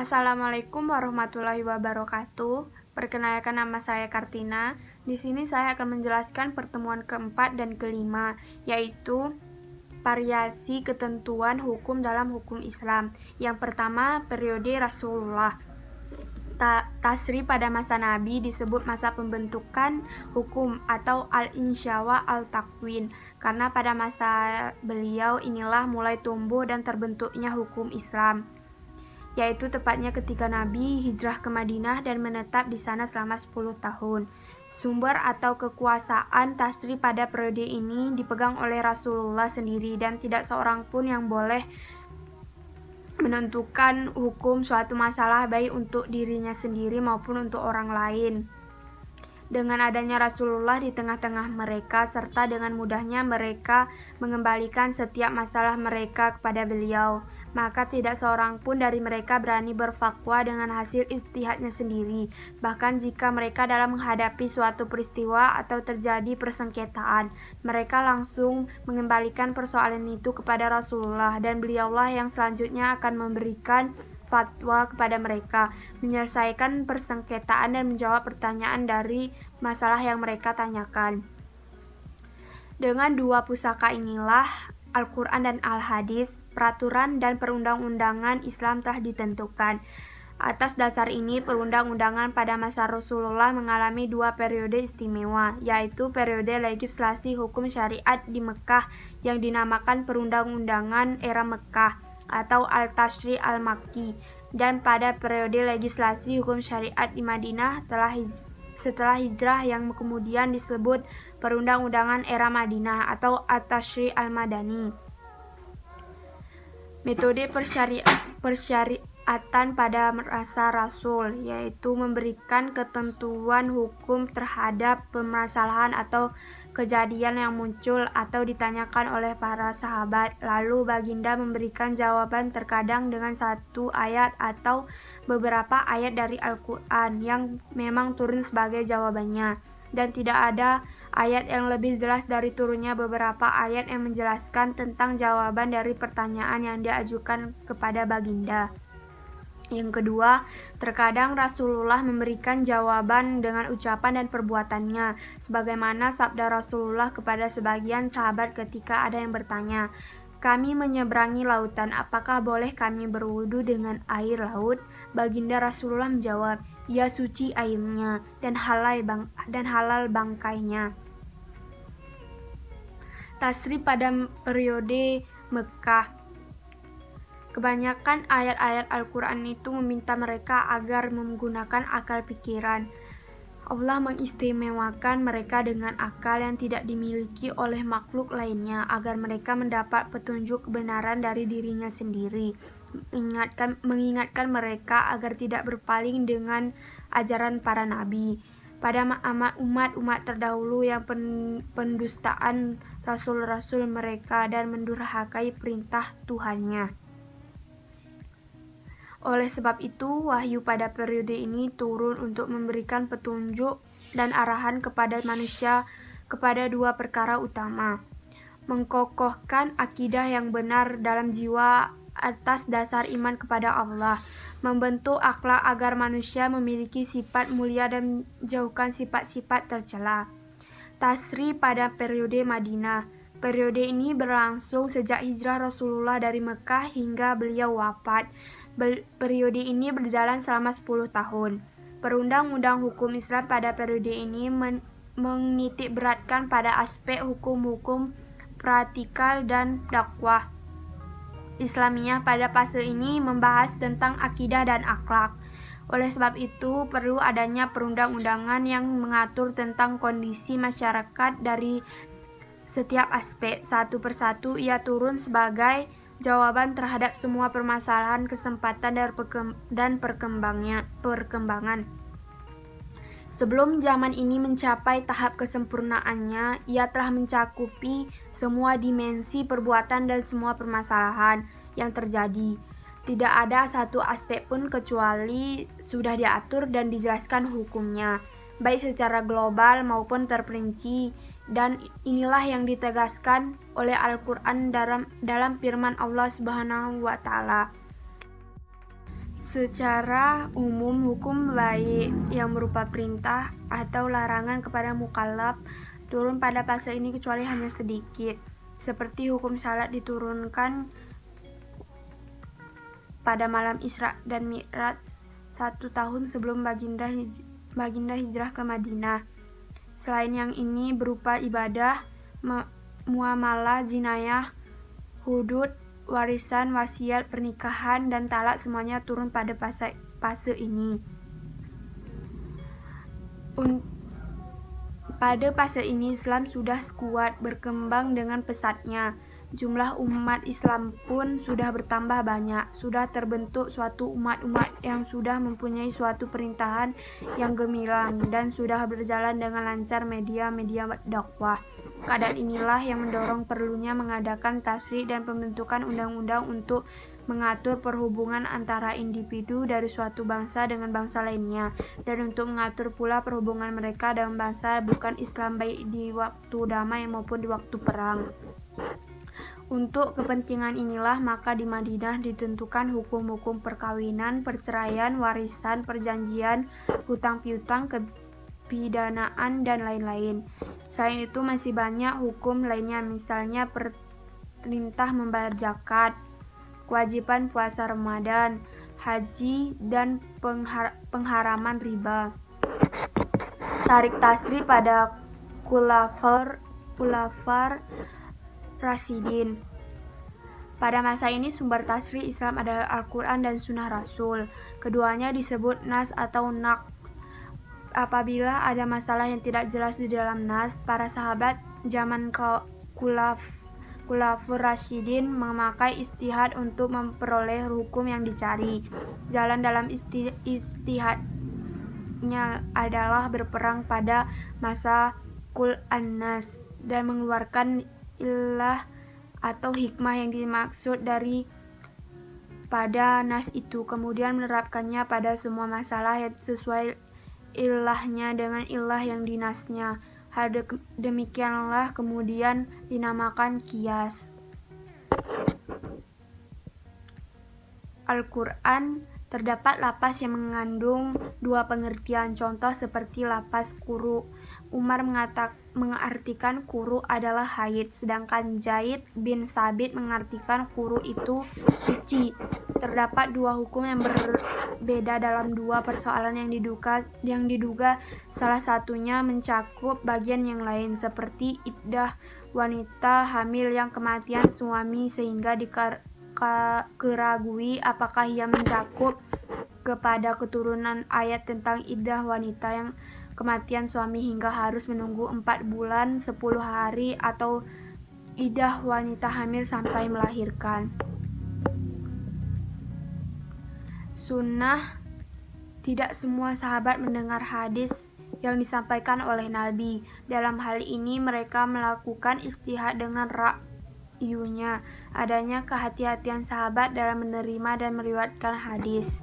Assalamualaikum warahmatullahi wabarakatuh. Perkenalkan, nama saya Kartina. Di sini saya akan menjelaskan pertemuan keempat dan kelima, yaitu variasi ketentuan hukum dalam hukum Islam. Yang pertama, periode Rasulullah. Tasri pada masa Nabi disebut masa pembentukan hukum atau al-insyawa al-takwin, karena pada masa beliau inilah mulai tumbuh dan terbentuknya hukum Islam, yaitu tepatnya ketika Nabi hijrah ke Madinah dan menetap di sana selama 10 tahun. Sumber atau kekuasaan tasri pada periode ini dipegang oleh Rasulullah sendiri dan tidak seorang pun yang boleh menentukan hukum suatu masalah baik untuk dirinya sendiri maupun untuk orang lain. Dengan adanya Rasulullah di tengah-tengah mereka, serta dengan mudahnya mereka mengembalikan setiap masalah mereka kepada beliau, maka tidak seorang pun dari mereka berani berfatwa dengan hasil ijtihadnya sendiri. Bahkan jika mereka dalam menghadapi suatu peristiwa atau terjadi persengketaan, mereka langsung mengembalikan persoalan itu kepada Rasulullah, dan beliaulah yang selanjutnya akan memberikan fatwa kepada mereka, menyelesaikan persengketaan dan menjawab pertanyaan dari masalah yang mereka tanyakan. Dengan dua pusaka inilah, Al-Quran dan Al-Hadis, peraturan dan perundang-undangan Islam telah ditentukan. Atas dasar ini, perundang-undangan pada masa Rasulullah mengalami dua periode istimewa, yaitu periode legislasi hukum syariat di Mekah yang dinamakan perundang-undangan era Mekah atau Al-Tashri' Al-Makki, dan pada periode legislasi hukum syariat di Madinah setelah hijrah yang kemudian disebut perundang-undangan era Madinah atau At-Tashri' Al-Madani. Metode persyariatan pada masa Rasul, yaitu memberikan ketentuan hukum terhadap permasalahan atau kejadian yang muncul atau ditanyakan oleh para sahabat, lalu baginda memberikan jawaban terkadang dengan satu ayat atau beberapa ayat dari Al-Quran yang memang turun sebagai jawabannya, dan tidak ada ayat yang lebih jelas dari turunnya beberapa ayat yang menjelaskan tentang jawaban dari pertanyaan yang diajukan kepada baginda. Yang kedua, terkadang Rasulullah memberikan jawaban dengan ucapan dan perbuatannya, sebagaimana sabda Rasulullah kepada sebagian sahabat ketika ada yang bertanya, "Kami menyeberangi lautan, apakah boleh kami berwudu dengan air laut?" Baginda Rasulullah menjawab, "Ya, suci airnya dan halal bangkainya." Tasri pada periode Mekah. Kebanyakan ayat-ayat Al-Quran itu meminta mereka agar menggunakan akal pikiran. Allah mengistimewakan mereka dengan akal yang tidak dimiliki oleh makhluk lainnya agar mereka mendapat petunjuk kebenaran dari dirinya sendiri, mengingatkan mereka agar tidak berpaling dengan ajaran para nabi pada umat terdahulu yang pendustaan rasul-rasul mereka dan mendurhakai perintah Tuhannya. Oleh sebab itu, wahyu pada periode ini turun untuk memberikan petunjuk dan arahan kepada manusia kepada dua perkara utama: mengkokohkan akidah yang benar dalam jiwa atas dasar iman kepada Allah, membentuk akhlak agar manusia memiliki sifat mulia dan menjauhkan sifat-sifat tercela. Tasri pada periode Madinah. Periode ini berlangsung sejak hijrah Rasulullah dari Mekah hingga beliau wafat. Periode ini berjalan selama 10 tahun. Perundang-undang hukum Islam pada periode ini menitik beratkan pada aspek hukum-hukum praktikal dan dakwah Islamiyah pada fase ini membahas tentang akidah dan akhlak. Oleh sebab itu, perlu adanya perundang-undangan yang mengatur tentang kondisi masyarakat dari setiap aspek. Satu persatu ia turun sebagai jawaban terhadap semua permasalahan, kesempatan dan perkembangan. Sebelum zaman ini mencapai tahap kesempurnaannya, ia telah mencakupi semua dimensi perbuatan dan semua permasalahan yang terjadi. Tidak ada satu aspek pun kecuali sudah diatur dan dijelaskan hukumnya, baik secara global maupun terperinci, dan inilah yang ditegaskan oleh Al-Quran dalam firman Allah Subhanahu wa Ta'ala, Secara umum, hukum baik yang berupa perintah atau larangan kepada mukallaf turun pada fase ini kecuali hanya sedikit, seperti hukum salat diturunkan pada malam Isra dan Mi'raj 1 tahun sebelum baginda hijrah ke Madinah. Selain yang ini berupa ibadah, muamalah, jinayah, hudud, warisan, wasiat, pernikahan, dan talak semuanya turun pada fase ini. Pada fase ini Islam sudah kuat berkembang dengan pesatnya. Jumlah umat Islam pun sudah bertambah banyak. Sudah terbentuk suatu umat-umat yang sudah mempunyai suatu perintahan yang gemilang dan sudah berjalan dengan lancar media-media dakwah. Keadaan inilah yang mendorong perlunya mengadakan tasri' dan pembentukan undang-undang untuk mengatur perhubungan antara individu dari suatu bangsa dengan bangsa lainnya, dan untuk mengatur pula perhubungan mereka dengan bangsa bukan Islam baik di waktu damai maupun di waktu perang. Untuk kepentingan inilah maka di Madinah ditentukan hukum-hukum perkawinan, perceraian, warisan, perjanjian, hutang piutang, kepidanaan, dan lain-lain. Selain itu masih banyak hukum lainnya, misalnya perintah membayar zakat, kewajiban puasa Ramadan, haji, dan pengharaman riba. Tarik tasri pada khulafar Rasyidin. Pada masa ini sumber tasri Islam adalah Al-Quran dan Sunnah Rasul. Keduanya disebut nas atau nak. Apabila ada masalah yang tidak jelas di dalam nas, para sahabat zaman Khulafur Rasyidin memakai ijtihad untuk memperoleh hukum yang dicari. Jalan dalam ijtihadnya adalah berperang pada masa Qul an-Nas dan mengeluarkan ilah atau hikmah yang dimaksud dari pada nas itu, kemudian menerapkannya pada semua masalah yang sesuai ilahnya dengan ilah yang dinasnya. Hal demikianlah kemudian dinamakan qiyas. Al-Quran terdapat lapas yang mengandung dua pengertian, contoh seperti lapas kuru. Umar mengartikan kuru adalah haid, sedangkan Zaid bin Sabit mengartikan kuru itu suci. Terdapat dua hukum yang berbeda dalam dua persoalan yang diduga salah satunya mencakup bagian yang lain, seperti iddah wanita hamil yang kematian suami, sehingga keragui apakah ia mencakup kepada keturunan ayat tentang iddah wanita yang kematian suami hingga harus menunggu 4 bulan 10 hari atau iddah wanita hamil sampai melahirkan. Sunnah. Tidak semua sahabat mendengar hadis yang disampaikan oleh Nabi. Dalam hal ini mereka melakukan ijtihad dengan ra'yunya. Adanya kehati-hatian sahabat dalam menerima dan meriwayatkan hadis.